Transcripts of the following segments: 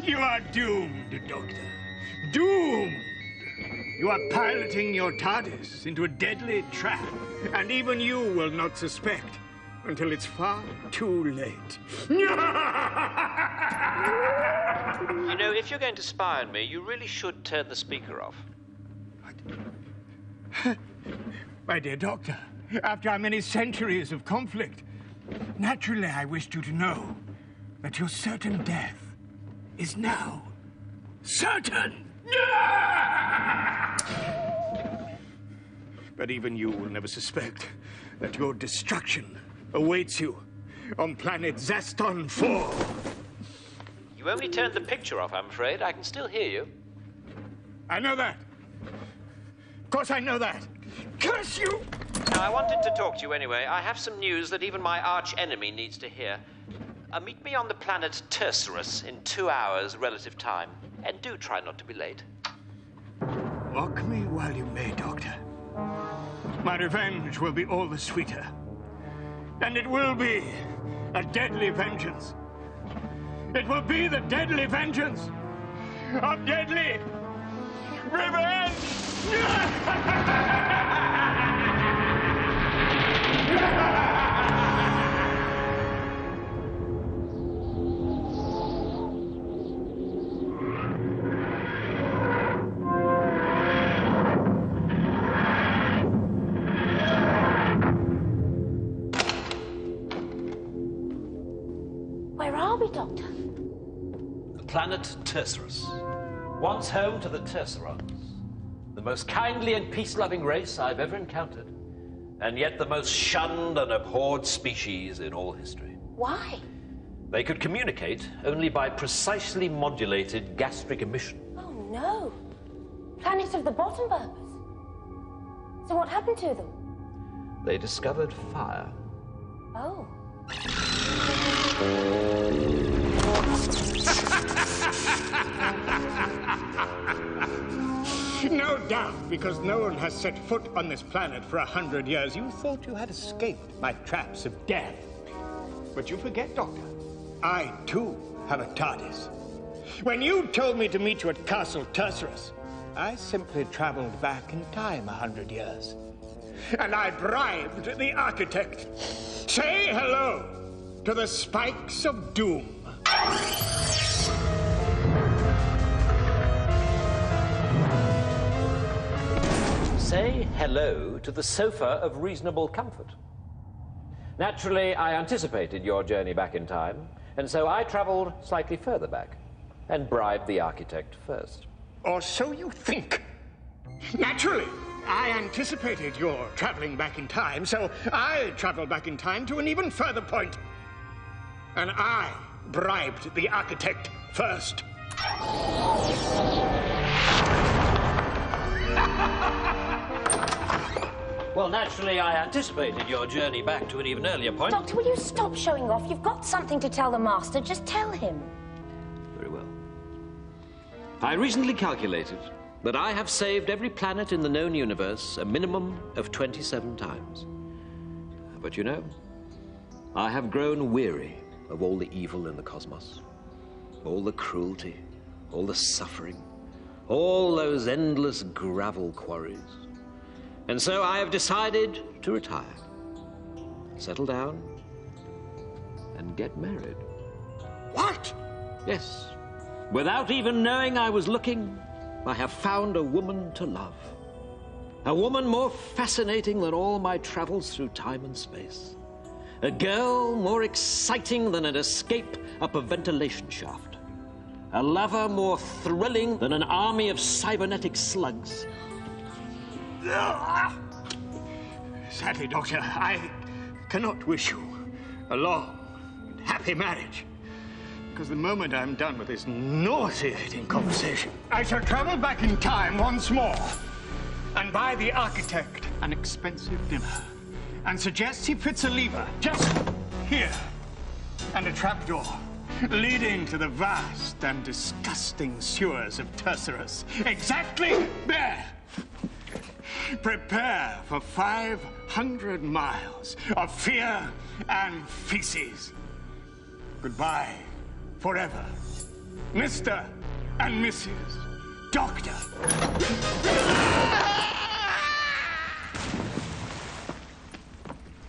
You are doomed, Doctor. Doomed! You are piloting your TARDIS into a deadly trap, and even you will not suspect until it's far too late. You know, if you're going to spy on me, you really should turn the speaker off. My dear Doctor, after our many centuries of conflict, naturally I wished you to know that your certain death is now certain. But even you will never suspect that your destruction awaits you on planet Zaston 4. You only turned the picture off, I'm afraid. I can still hear you. I know that. Of course I know that. Curse you! Now, I wanted to talk to you anyway. I have some news that even my arch-enemy needs to hear. Meet me on the planet Tursus in 2 hours relative time. And do try not to be late. Mock me while you may, Doctor. My revenge will be all the sweeter. And it will be a deadly vengeance. It will be the deadly vengeance of deadly revenge! Where are we, Doctor? The planet Tursus, once home to the Tursurons, the most kindly and peace-loving race I've ever encountered, and yet the most shunned and abhorred species in all history. Why? They could communicate only by precisely modulated gastric emission. Oh, no. Planet of the bottom burbers. So what happened to them? They discovered fire. Oh. No doubt, because no one has set foot on this planet for 100 years, you thought you had escaped my traps of death. But you forget, Doctor. I, too, have a TARDIS. When you told me to meet you at Castle Tursus, I simply traveled back in time 100 years. And I bribed the architect. Say hello to the spikes of doom. Say hello to the sofa of reasonable comfort. Naturally, I anticipated your journey back in time, and so I traveled slightly further back and bribed the architect first. Or so you think. Naturally, I anticipated your traveling back in time, so I traveled back in time to an even further point. And I bribed the architect first. Well, naturally, I anticipated your journey back to an even earlier point. Doctor, will you stop showing off? You've got something to tell the Master. Just tell him. Very well. I recently calculated that I have saved every planet in the known universe a minimum of 27 times. But you know, I have grown weary of all the evil in the cosmos, all the cruelty, all the suffering, all those endless gravel quarries. And so I have decided to retire, settle down, and get married. What? Yes. Without even knowing I was looking, I have found a woman to love. A woman more fascinating than all my travels through time and space. A girl more exciting than an escape up a ventilation shaft. A lover more thrilling than an army of cybernetic slugs. Sadly, Doctor, I cannot wish you a long and happy marriage. Because the moment I'm done with this nauseating conversation, I shall travel back in time once more and buy the architect an expensive dinner and suggest he fits a lever just here and a trapdoor leading to the vast and disgusting sewers of Tursus. Exactly there. Prepare for 500 miles of fear and feces. Goodbye forever, Mr. and Mrs. Doctor.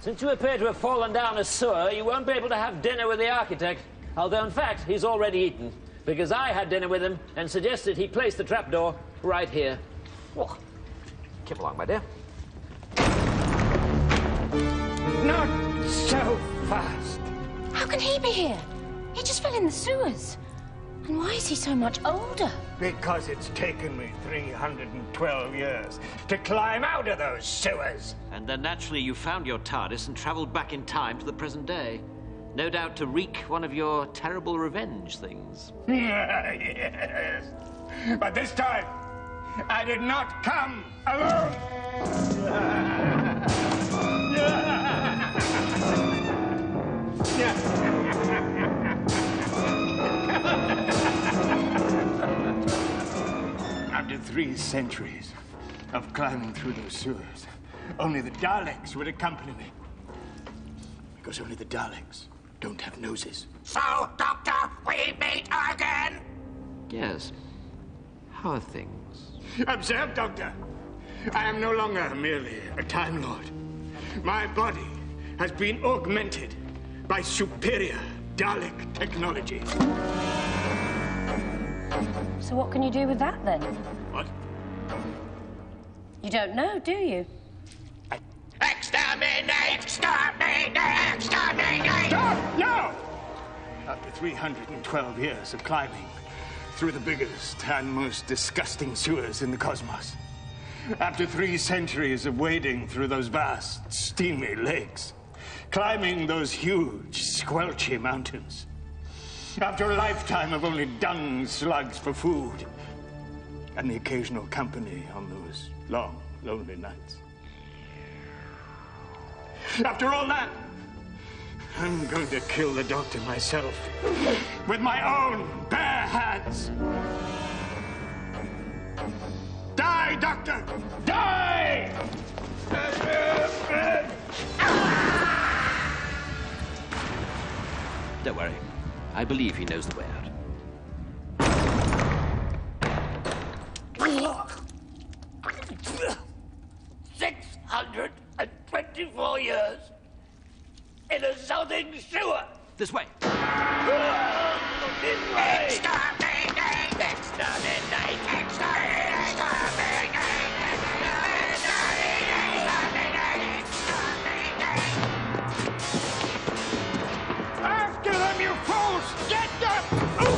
Since you appear to have fallen down a sewer, you won't be able to have dinner with the architect. Although, in fact, he's already eaten, because I had dinner with him and suggested he place the trapdoor right here. Oh, keep along, my dear. Not so fast. How can he be here? He just fell in the sewers. And why is he so much older? Because it's taken me 312 years to climb out of those sewers. And then naturally you found your TARDIS and travelled back in time to the present day. No doubt to wreak one of your terrible revenge things. Yes. But this time, I did not come alone. After 3 centuries of climbing through those sewers, only the Daleks would accompany me. Because only the Daleks don't have noses. So, Doctor, we meet again? Yes. How are things? Observe, Doctor. I am no longer merely a Time Lord. My body has been augmented by superior Dalek technology. So what can you do with that, then? What? You don't know, do you? Exterminate! Exterminate! Exterminate! Stop! No! After 312 years of climbing through the biggest and most disgusting sewers in the cosmos, after 3 centuries of wading through those vast, steamy lakes, climbing those huge, squelchy mountains, after a lifetime of only dung slugs for food, and the occasional company on those long, lonely nights. After all that, I'm going to kill the Doctor myself, with my own bare hands. Die, Doctor! Die! Don't worry. I believe he knows the way out. 624 years in a southern sewer. This way. This way. Exterminate! Exterminate! Exterminate! After them, you fools! Get them! Oh.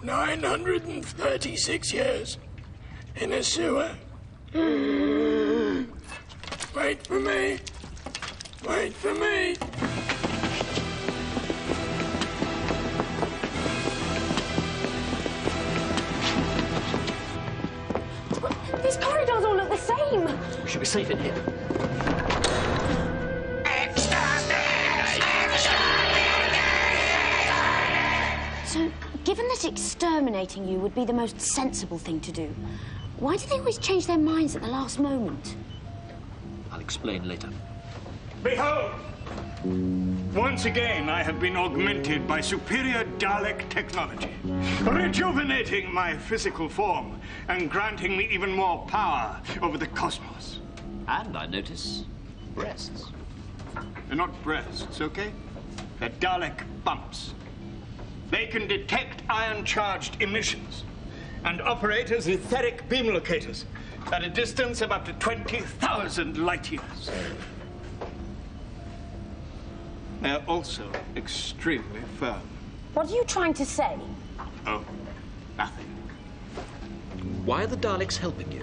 936 years in a sewer. Wait for me. Wait for me. These corridors all look the same. We should be safe in here. So, given that exterminating you would be the most sensible thing to do, why do they always change their minds at the last moment? I'll explain later. Behold! Once again, I have been augmented by superior Dalek technology, rejuvenating my physical form and granting me even more power over the cosmos. And I notice breasts. They're not breasts, okay? They're Dalek bumps. They can detect ion-charged emissions and operate as etheric beam locators at a distance of up to 20,000 light years. They're also extremely firm. What are you trying to say? Oh, nothing. Why are the Daleks helping you?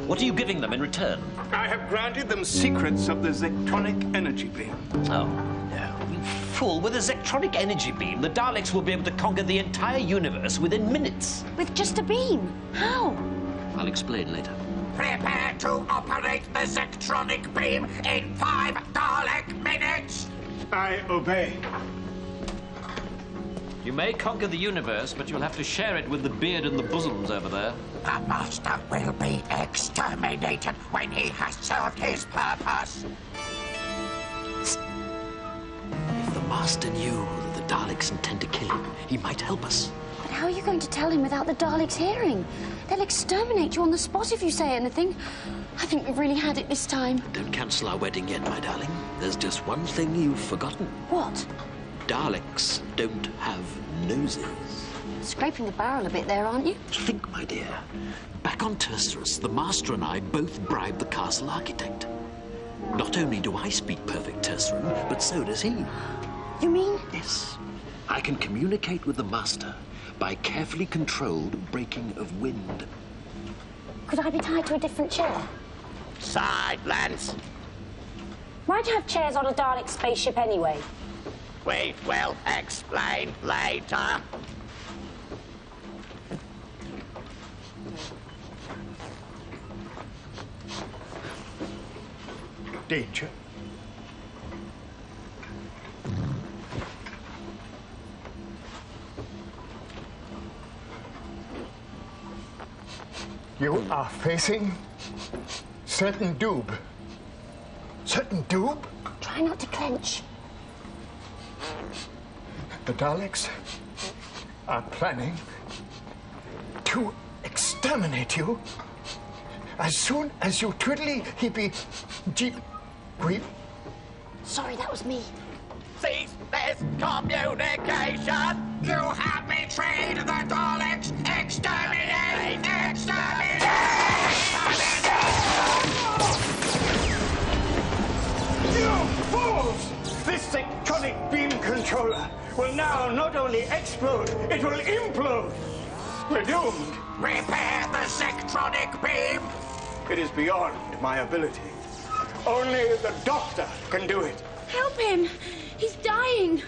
What are you giving them in return? I have granted them secrets of the Zectronic energy beam. Oh, no. You fool. With a Zectronic energy beam, the Daleks will be able to conquer the entire universe within minutes. With just a beam? How? I'll explain later. Prepare to operate the Zectronic beam in 5 Dalek minutes. I obey. You may conquer the universe, but you'll have to share it with the beard and the bosoms over there. The Master will be exterminated when he has served his purpose. If the Master knew that the Daleks intend to kill him, he might help us. But how are you going to tell him without the Daleks hearing? They'll exterminate you on the spot if you say anything. I think we've really had it this time. Don't cancel our wedding yet, my darling. There's just one thing you've forgotten. What? Daleks don't have noses. Scraping the barrel a bit there, aren't you? Think, my dear. Back on Tursus, the Master and I both bribed the castle architect. Not only do I speak perfect Tursuran, but so does he. You mean? Yes. I can communicate with the Master by carefully controlled breaking of wind. Could I be tied to a different chair? Silence. Why do you have chairs on a Dalek spaceship anyway? We will explain later. Danger. You are facing certain doom. Certain doom? Try not to clench. The Daleks are planning to exterminate you as soon as you twiddly hippie jeep weep. Sorry, that was me. Cease this communication! You have betrayed the Daleks! Exterminate! Exterminate! You fools! This Zectronic beam controller will now not only explode, it will implode. We're doomed. Repair the Zectronic beam! It is beyond my ability. Only the Doctor can do it. Help him! He's dying!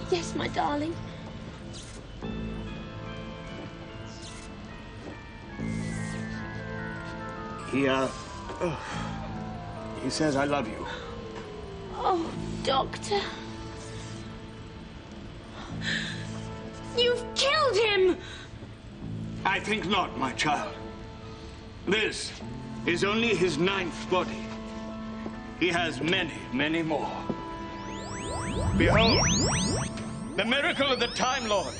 Yes, my darling. He says I love you. Oh, Doctor. You've killed him! I think not, my child. This is only his 9th body. He has many, many more. Behold, the miracle of the Time Lord.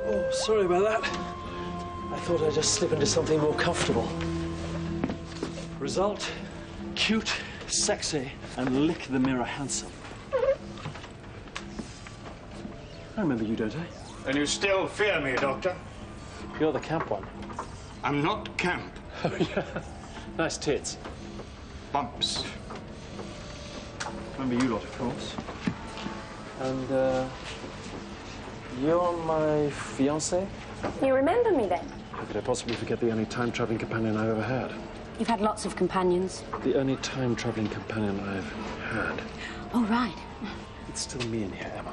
Oh, sorry about that. I thought I'd just slip into something more comfortable. Result, cute, sexy, and lick the mirror handsome. I remember you, don't I? And you still fear me, Doctor? You're the camp one. I'm not camp. Oh, yeah. Nice tits. Bumps. Remember you lot, of course. And, you're my fiancé? You remember me then? How could I possibly forget the only time-traveling companion I've ever had? You've had lots of companions. The only time-traveling companion I've had. Oh, right. It's still me in here, Emma.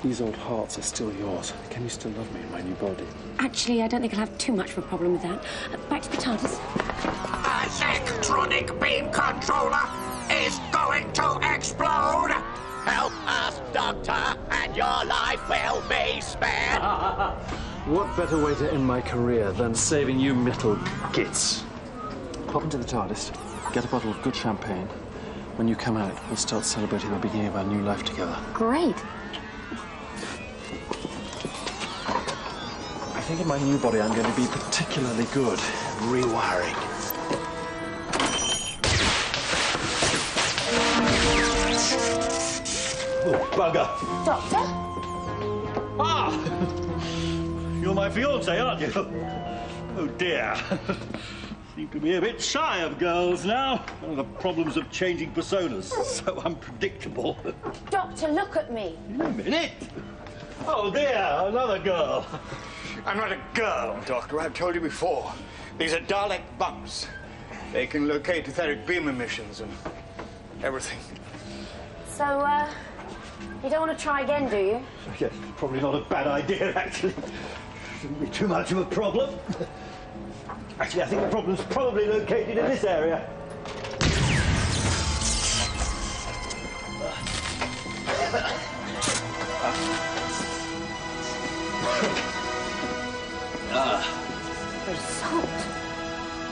These old hearts are still yours. Can you still love me in my new body? Actually, I don't think I'll have too much of a problem with that. Back to the TARDIS. The Zectronic beam controller is going to explode! Help us, Doctor, and your life will be spared! What better way to end my career than saving you metal gits? Hop into the TARDIS, get a bottle of good champagne. When you come out, we'll start celebrating the beginning of our new life together. Great. I think in my new body I'm going to be particularly good at rewiring. Oh, bugger. Doctor? Ah! You're my fiancé, aren't you? Oh, dear. seem to be a bit shy of girls now. One of the problems of changing personas. So unpredictable. Doctor, look at me. In a minute. Oh, dear, another girl. I'm not a girl, Doctor. I've told you before. These are Dalek bumps. They can locate etheric beam emissions and everything. So, you don't want to try again, do you? Yes, probably not a bad idea, actually. Shouldn't be too much of a problem. Actually, I think the problem's probably located in this area. There's salt.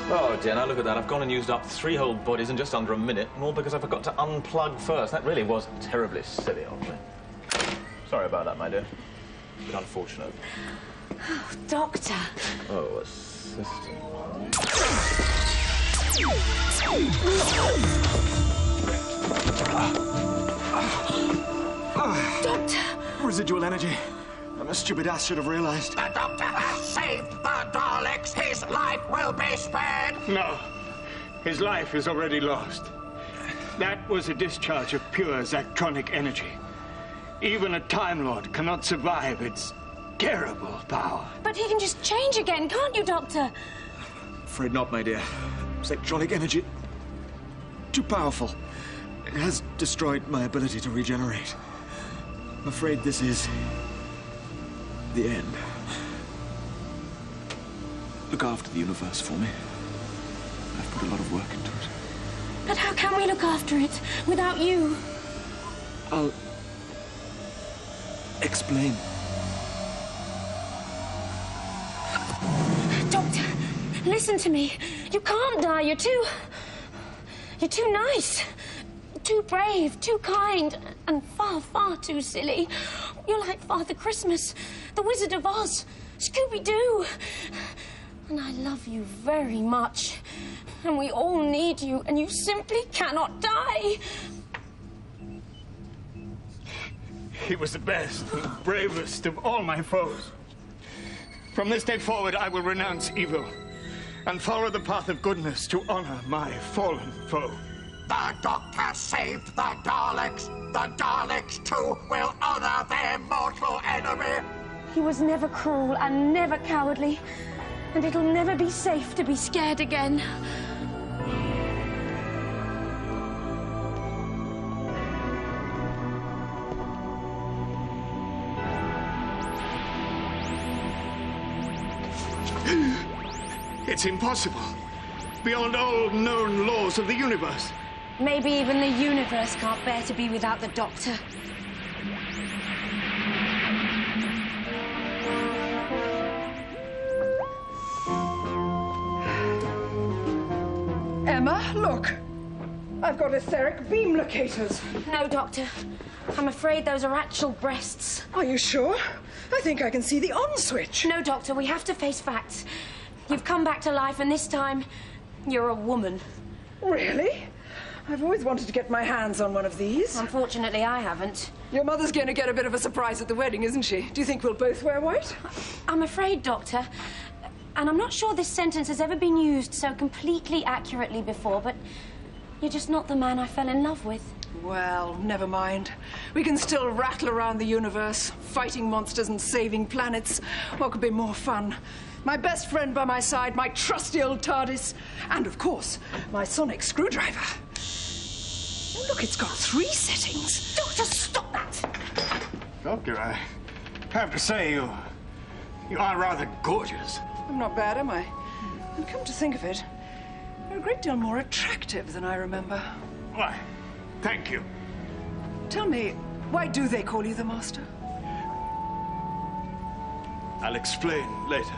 Oh, dear, now look at that. I've gone and used up 3 whole bodies in just under a minute, and all because I forgot to unplug first. That really was terribly silly of me. Sorry about that, my dear. But unfortunate. Oh, Doctor. Oh, assistant. Doctor! Residual energy. I'm a stupid ass, should have realized. The Doctor has saved the Daleks. His life will be spared. No. His life is already lost. That was a discharge of pure Zactronic energy. Even a Time Lord cannot survive its terrible power. But he can just change again, can't you, Doctor? Afraid not, my dear. Electronic energy. Too powerful. It has destroyed my ability to regenerate. I'm afraid this is the end. Look after the universe for me. I've put a lot of work into it. But how can we look after it without you? I'll explain. Doctor, listen to me. You can't die. You're too nice. Too brave, too kind, and far, far too silly. You're like Father Christmas, the Wizard of Oz, Scooby-Doo. And I love you very much. And we all need you, and you simply cannot die. He was the best and bravest of all my foes. From this day forward, I will renounce evil and follow the path of goodness to honor my fallen foe. The Doctor saved the Daleks. The Daleks, too, will honor their mortal enemy. He was never cruel and never cowardly. And it'll never be safe to be scared again. It's impossible. Beyond all known laws of the universe. Maybe even the universe can't bear to be without the Doctor. Emma, look. I've got etheric beam locators. No, Doctor. I'm afraid those are actual breasts. Are you sure? I think I can see the on switch. No, Doctor, we have to face facts. You've come back to life, and this time, you're a woman. Really? I've always wanted to get my hands on one of these. Unfortunately, I haven't. Your mother's going to get a bit of a surprise at the wedding, isn't she? Do you think we'll both wear white? I'm afraid, Doctor, and I'm not sure this sentence has ever been used so completely accurately before, but you're just not the man I fell in love with. Well, never mind. We can still rattle around the universe, fighting monsters and saving planets. What could be more fun? My best friend by my side, my trusty old TARDIS, and, of course, my sonic screwdriver. Oh, look, it's got 3 settings. Doctor, stop that! Doctor, I have to say, you are rather gorgeous. I'm not bad, am I? And come to think of it, you're a great deal more attractive than I remember. Why, thank you. Tell me, why do they call you the Master? I'll explain later.